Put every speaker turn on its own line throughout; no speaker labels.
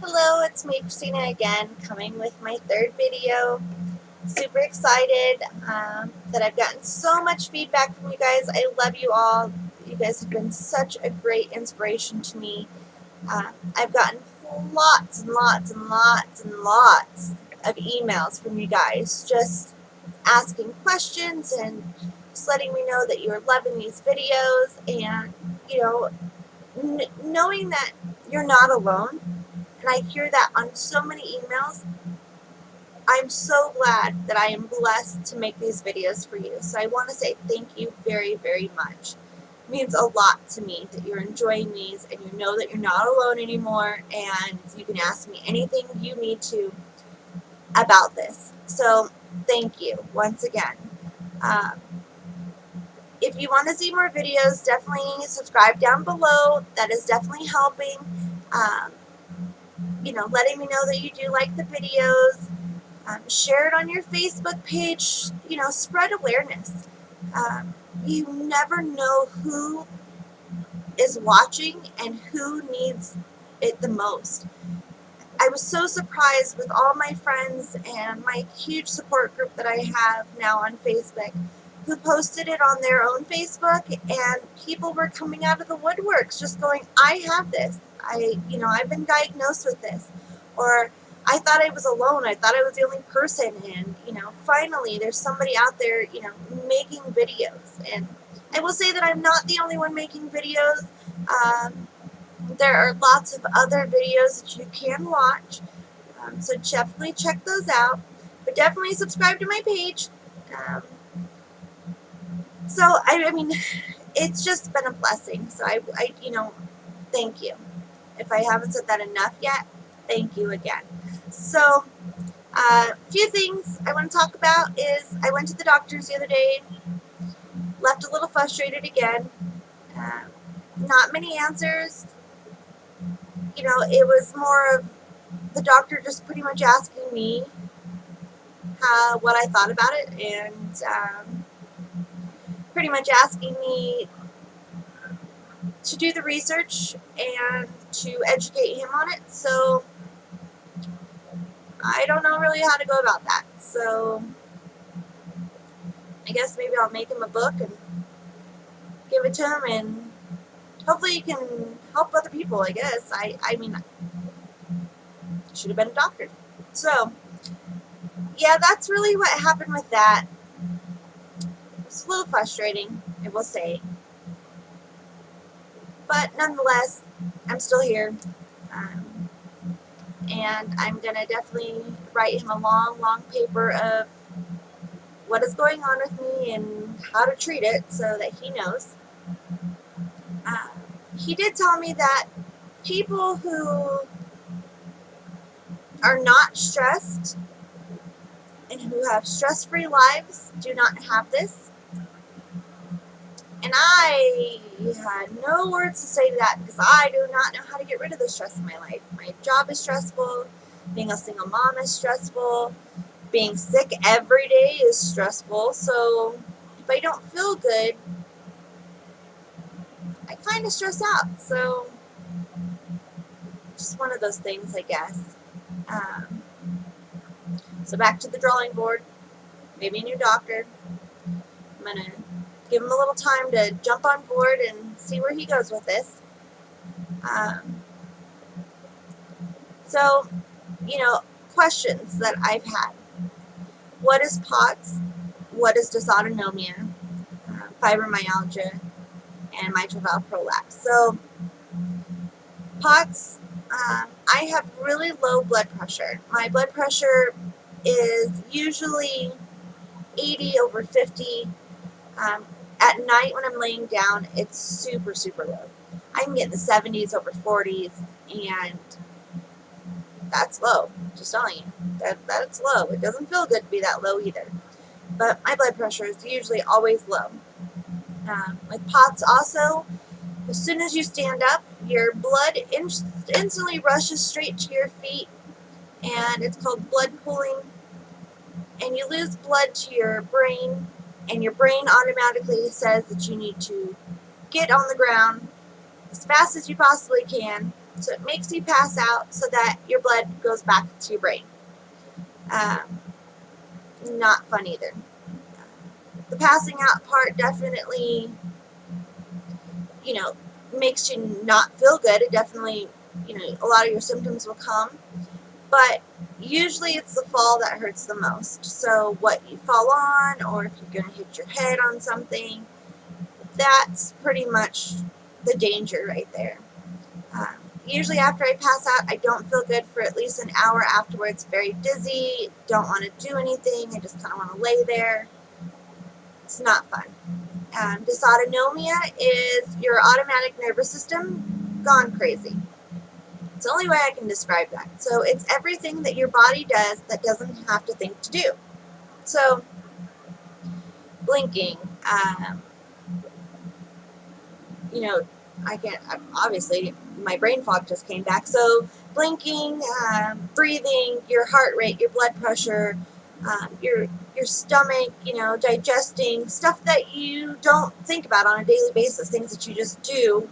Hello, it's me, Christina, again, coming with my third video. Super excited that I've gotten so much feedback from you guys. I love you all. You guys have been such a great inspiration to me. I've gotten lots and lots and lots and lots of emails from you guys just asking questions and just letting me know that you're loving these videos and, knowing that you're not alone. And I hear that on so many emails. I'm so glad that I am blessed to make these videos for you. So I want to say thank you very, very much. It means a lot to me that you're enjoying these and you know that you're not alone anymore and you can ask me anything you need to about this. So thank you once again. If you want to see more videos, definitely subscribe down below. That is definitely helping. Letting me know that you do like the videos. Share it on your Facebook page. Spread awareness. You never know who is watching and who needs it the most. I was so surprised with all my friends and my huge support group that I have now on Facebook who posted it on their own Facebook, and people were coming out of the woodworks just going, I have this. I've been diagnosed with this. Or I thought I was alone. I thought I was the only person. And, finally there's somebody out there, making videos. And I will say that I'm not the only one making videos. There are lots of other videos that you can watch. So definitely check those out. But definitely subscribe to my page. I mean, it's just been a blessing. So thank you. If I haven't said that enough yet, thank you again. So, a few things I want to talk about is I went to the doctor's the other day, left a little frustrated again. Not many answers. It was more of the doctor just pretty much asking me what I thought about it, and pretty much asking me to do the research and to educate him on it. So I don't know really how to go about that. So I guess maybe I'll make him a book and give it to him, and hopefully he can help other people, I guess. I mean, I should have been a doctor. So yeah, that's really what happened with that. It's a little frustrating, I will say. But nonetheless, I'm still here. And I'm going to definitely write him a long, long paper of what is going on with me and how to treat it so that he knows. He did tell me that people who are not stressed and who have stress-free lives do not have this. And I had no words to say to that because I do not know how to get rid of the stress in my life. My job is stressful. Being a single mom is stressful. Being sick every day is stressful. So if I don't feel good, I kind of stress out. So just one of those things, I guess. So back to the drawing board. Maybe a new doctor. I'm going to give him a little time to jump on board and see where he goes with this. Questions that I've had. What is POTS? What is dysautonomia? Fibromyalgia? And mitral valve prolapse. So, POTS, I have really low blood pressure. My blood pressure is usually 80/50. At night when I'm laying down, it's super, super low. I can get in the 70s/40s, and that's low. Just telling you. That's low. It doesn't feel good to be that low either. But my blood pressure is usually always low. With POTS also, as soon as you stand up, your blood instantly rushes straight to your feet, and it's called blood pooling. And you lose blood to your brain, and your brain automatically says that you need to get on the ground as fast as you possibly can So it makes you pass out so that your blood goes back to your brain. Not fun either. The passing out part definitely, you know, makes you not feel good. It definitely, you know, a lot of your symptoms will come. But usually it's the fall that hurts the most. So what you fall on, or if you're going to hit your head on something, that's pretty much the danger right there. Usually after I pass out, I don't feel good for at least an hour afterwards. Very dizzy, don't want to do anything, I just kind of want to lay there. It's not fun. Dysautonomia is your automatic nervous system gone crazy. It's the only way I can describe that. So it's everything that your body does that doesn't have to think to do. So blinking, you know, I can't, obviously my brain fog just came back. So blinking, breathing, your heart rate, your blood pressure, your stomach, you know, digesting, stuff that you don't think about on a daily basis, things that you just do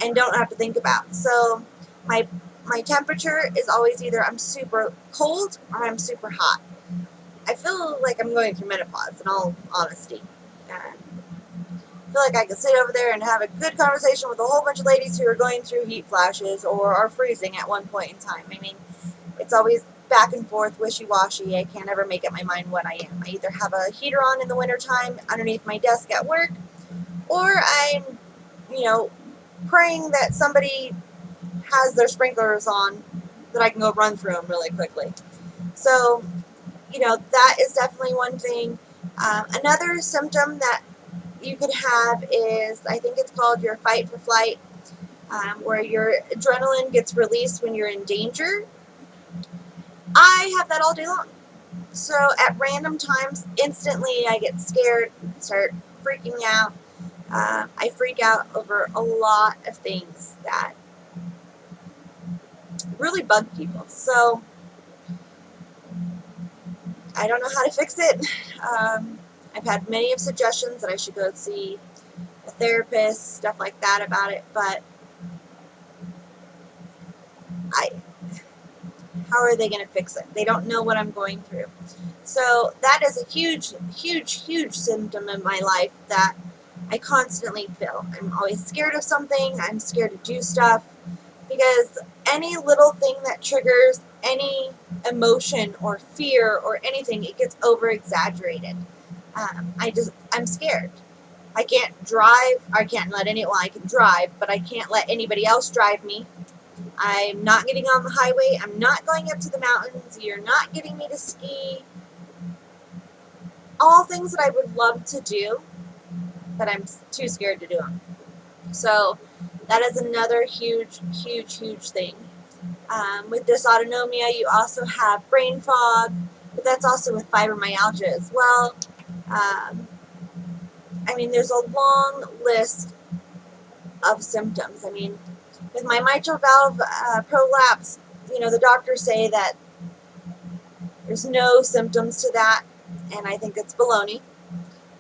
and don't have to think about. So my temperature is always either I'm super cold or I'm super hot. I feel like I'm going through menopause, in all honesty. I feel like I could sit over there and have a good conversation with a whole bunch of ladies who are going through heat flashes or are freezing at one point in time. I mean, it's always back and forth, wishy-washy. I can't ever make up my mind what I am. I either have a heater on in the wintertime underneath my desk at work, or I'm, you know, praying that somebody has their sprinklers on that I can go run through them really quickly. So, you know, that is definitely one thing. Another symptom that you could have is, I think it's called your fight for flight, where your adrenaline gets released when you're in danger. I have that all day long. So at random times, instantly I get scared, start freaking out. I freak out over a lot of things that really bug people. So I don't know how to fix it. I've had many of suggestions that I should go see a therapist, stuff like that about it, but how are they going to fix it? They don't know what I'm going through. So that is a huge, huge, huge symptom in my life that I constantly feel. I'm always scared of something. I'm scared to do stuff because any little thing that triggers any emotion or fear or anything, it gets over exaggerated. I'm scared. I can't drive. I can't let anyone. Well, I can drive, but I can't let anybody else drive me. I'm not getting on the highway. I'm not going up to the mountains. You're not getting me to ski. All things that I would love to do, but I'm too scared to do them. So that is another huge, huge, huge thing. With dysautonomia, you also have brain fog, but that's also with fibromyalgia as well. I mean, there's a long list of symptoms. I mean, with my mitral valve prolapse, you know, the doctors say that there's no symptoms to that, and I think it's baloney.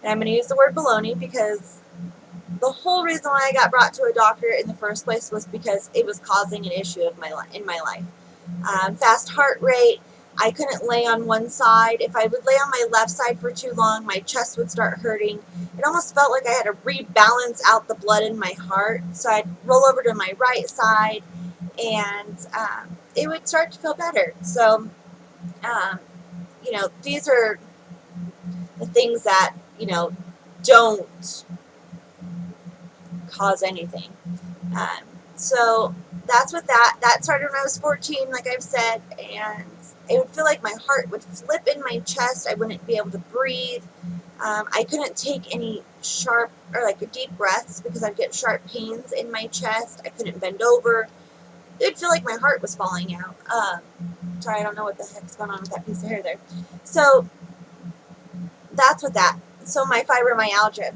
And I'm going to use the word baloney because the whole reason why I got brought to a doctor in the first place was because it was causing an issue in my life. Fast heart rate. I couldn't lay on one side. If I would lay on my left side for too long, my chest would start hurting. It almost felt like I had to rebalance out the blood in my heart. So I'd roll over to my right side, and it would start to feel better. So, you know, these are the things that, you know, don't cause anything. So that's what that started when I was 14, like I've said, and it would feel like my heart would flip in my chest. I wouldn't be able to breathe. I couldn't take any sharp or like deep breaths because I'd get sharp pains in my chest. I couldn't bend over. It would feel like my heart was falling out. Sorry, I don't know what the heck's going on with that piece of hair there. So that's what that. So my fibromyalgia.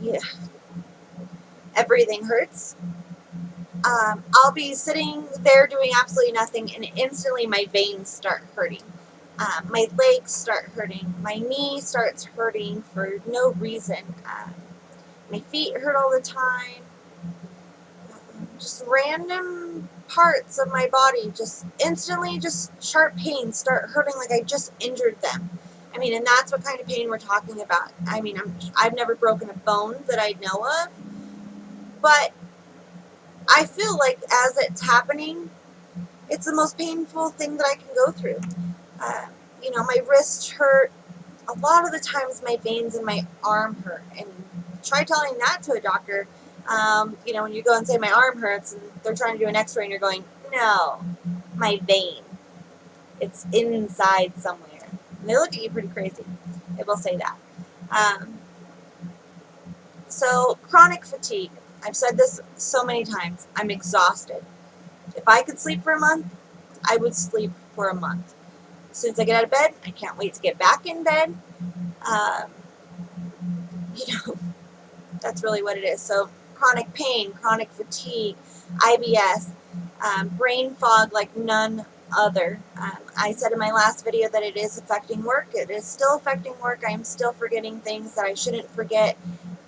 Yeah. Everything hurts. I'll be sitting there doing absolutely nothing, and instantly my veins start hurting. My legs start hurting. My knee starts hurting for no reason. My feet hurt all the time. Just random parts of my body just instantly, just sharp pains start hurting like I just injured them. I mean, and that's what kind of pain we're talking about. I mean, I've never broken a bone that I know of, but I feel like as it's happening, it's the most painful thing that I can go through. You know, my wrist hurt. A lot of the times my veins in my arm hurt. And try telling that to a doctor. You know, when you go and say my arm hurts and they're trying to do an x-ray and you're going, no, my vein. It's inside somewhere. And they look at you pretty crazy. They will say that. So chronic fatigue. I've said this so many times. I'm exhausted. If I could sleep for a month, I would sleep for a month. As soon as I get out of bed, I can't wait to get back in bed. You know, that's really what it is. So chronic pain, chronic fatigue, IBS, brain fog like none other. I said in my last video that it is affecting work. It is still affecting work. I am still forgetting things that I shouldn't forget,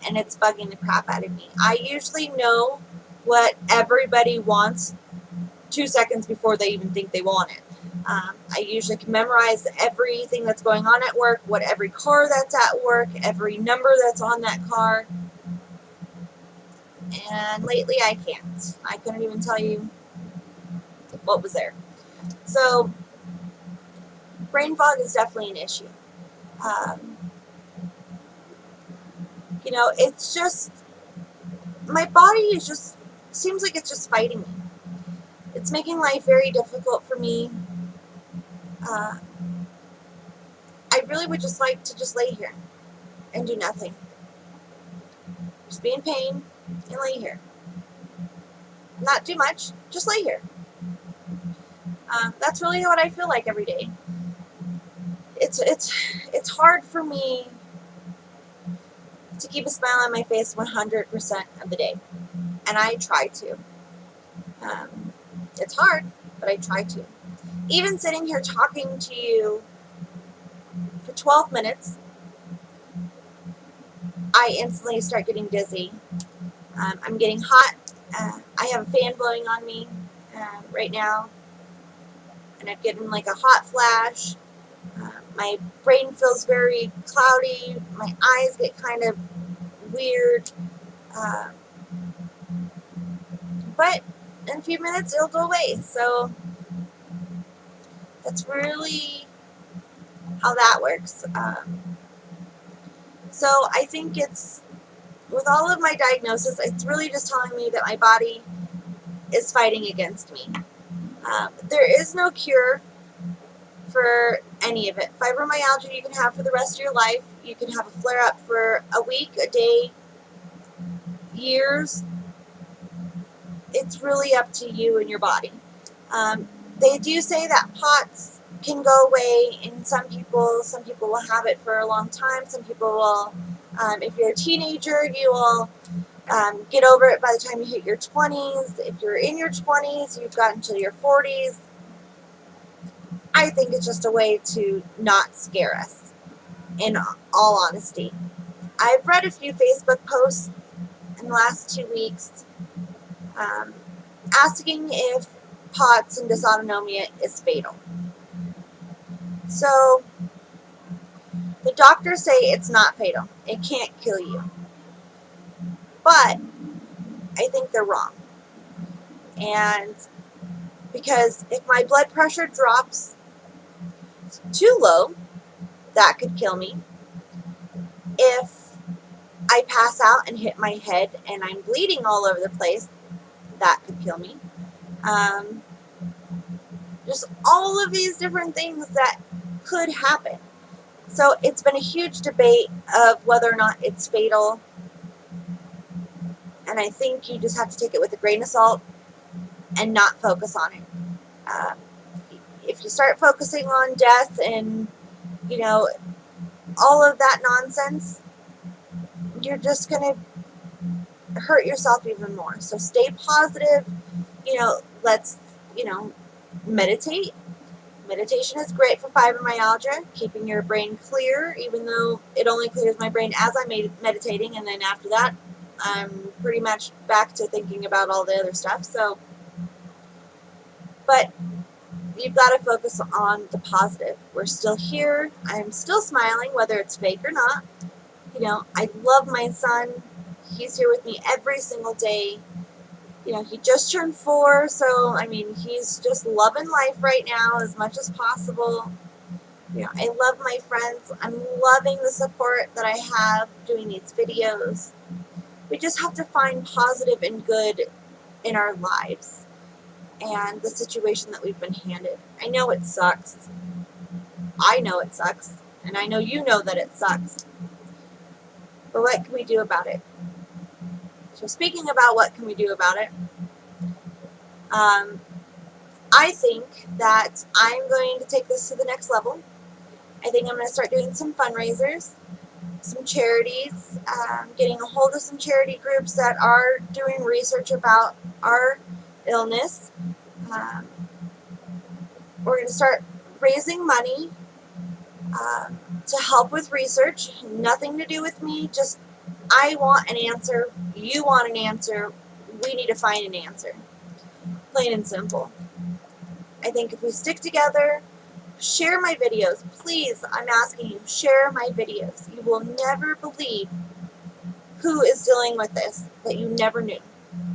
and it's bugging the crap out of me. I usually know what everybody wants 2 seconds before they even think they want it. I usually can memorize everything that's going on at work, what every car that's at work, every number that's on that car. And lately I can't. I couldn't even tell you what was there. So brain fog is definitely an issue. You know, it's just, my body is just, seems like it's just fighting me. It's making life very difficult for me. I really would just like to just lay here and do nothing. Just be in pain and lay here. Not do much, just lay here. That's really what I feel like every day. It's hard for me to keep a smile on my face 100% of the day. And I try to. It's hard, but I try to. Even sitting here talking to you for 12 minutes, I instantly start getting dizzy. I'm getting hot. I have a fan blowing on me right now, and I'm getting like a hot flash. My brain feels very cloudy. My eyes get kind of weird. But in a few minutes, it'll go away. So that's really how that works. So I think it's, with all of my diagnosis, it's really just telling me that my body is fighting against me. There is no cure for any of it. Fibromyalgia you can have for the rest of your life. You can have a flare-up for a week, a day, years. It's really up to you and your body. They do say that POTS can go away in some people. Some people will have it for a long time. Some people will, if you're a teenager, you will get over it by the time you hit your 20s. If you're in your 20s, you've gotten to your 40s. I think it's just a way to not scare us, in all honesty. I've read a few Facebook posts in the last 2 weeks asking if POTS and dysautonomia is fatal. So the doctors say it's not fatal. It can't kill you. But I think they're wrong. And because if my blood pressure drops too low, that could kill me. If I pass out and hit my head and I'm bleeding all over the place, that could kill me. Just all of these different things that could happen. So it's been a huge debate of whether or not it's fatal. And I think you just have to take it with a grain of salt and not focus on it. If you start focusing on death and, you know, all of that nonsense, you're just going to hurt yourself even more. So stay positive. You know, let's, you know, meditate. Meditation is great for fibromyalgia, keeping your brain clear, even though it only clears my brain as I'm meditating, and then after that, I'm pretty much back to thinking about all the other stuff. So, but you've got to focus on the positive. We're still here. I'm still smiling, whether it's fake or not. You know, I love my son. He's here with me every single day. You know, he just turned 4, so, I mean, he's just loving life right now as much as possible. You know, I love my friends. I'm loving the support that I have doing these videos. We just have to find positive and good in our lives and the situation that we've been handed. I know it sucks. I know it sucks. And I know you know that it sucks. But what can we do about it? So speaking about what can we do about it, I think that I'm going to take this to the next level. I think I'm going to start doing some fundraisers, some charities, getting a hold of some charity groups that are doing research about our illness. We're going to start raising money to help with research. Nothing to do with me, just I want an answer, you want an answer, we need to find an answer. Plain and simple. I think if we stick together, share my videos. Please, I'm asking you, share my videos. You will never believe who is dealing with this that you never knew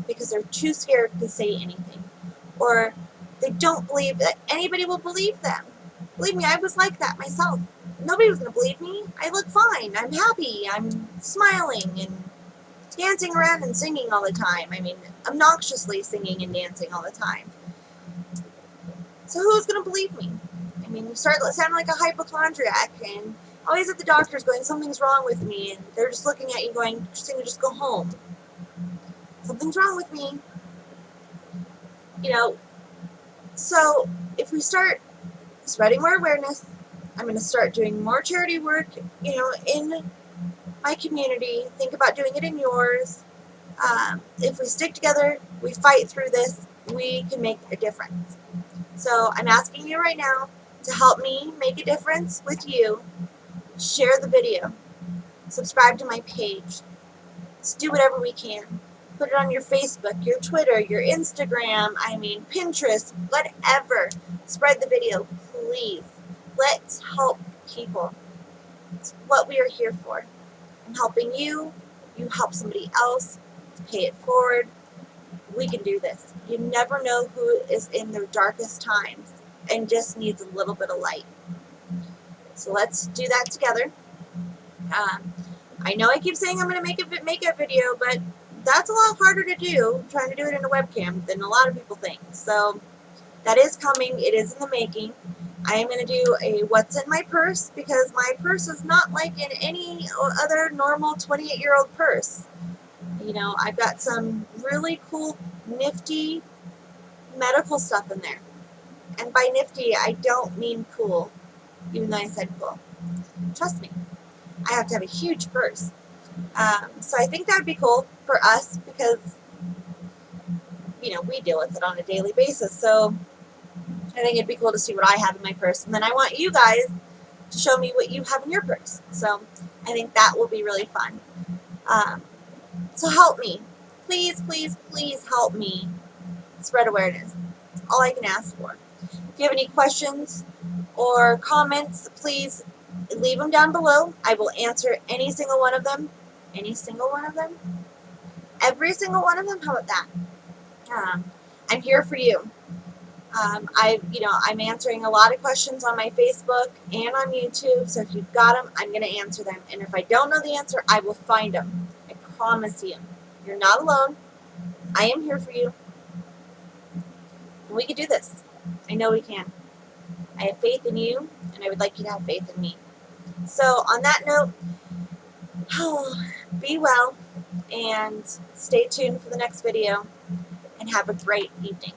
because they're too scared to say anything. Or they don't believe that anybody will believe them. Believe me, I was like that myself. Nobody was going to believe me. I look fine. I'm happy. I'm smiling and dancing around and singing all the time. I mean, obnoxiously singing and dancing all the time. So who's going to believe me? I mean, you start sounding like a hypochondriac and always at the doctor's going, something's wrong with me, and they're just looking at you going, Christina, just go home. Something's wrong with me. You know, so if we start spreading more awareness, I'm going to start doing more charity work, you know, in my community. Think about doing it in yours. If we stick together, we fight through this, we can make a difference. So I'm asking you right now to help me make a difference with you. Share the video. Subscribe to my page. Let's do whatever we can. Put it on your Facebook, your Twitter, your Instagram, I mean, Pinterest, whatever. Spread the video, please. Let's help people. It's what we are here for. I'm helping you. You help somebody else. Pay it forward. We can do this. You never know who is in their darkest times and just needs a little bit of light. So let's do that together. I know I keep saying I'm going to make a video, but that's a lot harder to do, trying to do it in a webcam, than a lot of people think. So that is coming. It is in the making. I am going to do a what's in my purse, because my purse is not like in any other normal 28-year-old purse. You know, I've got some really cool, nifty medical stuff in there. And by nifty, I don't mean cool, even though I said cool. Trust me. I have to have a huge purse. So I think that would be cool for us because, you know, we deal with it on a daily basis. So I think it'd be cool to see what I have in my purse. And then I want you guys to show me what you have in your purse. So I think that will be really fun. So help me. Please, please, please help me spread awareness. That's all I can ask for. If you have any questions or comments, please leave them down below. I will answer any single one of them. Any single one of them? Every single one of them? How about that? I'm here for you. I'm answering a lot of questions on my Facebook and on YouTube, so if you've got them, I'm going to answer them. And if I don't know the answer, I will find them. I promise you. You're not alone. I am here for you. And we can do this. I know we can. I have faith in you, and I would like you to have faith in me. So on that note, be well and stay tuned for the next video, and have a great evening.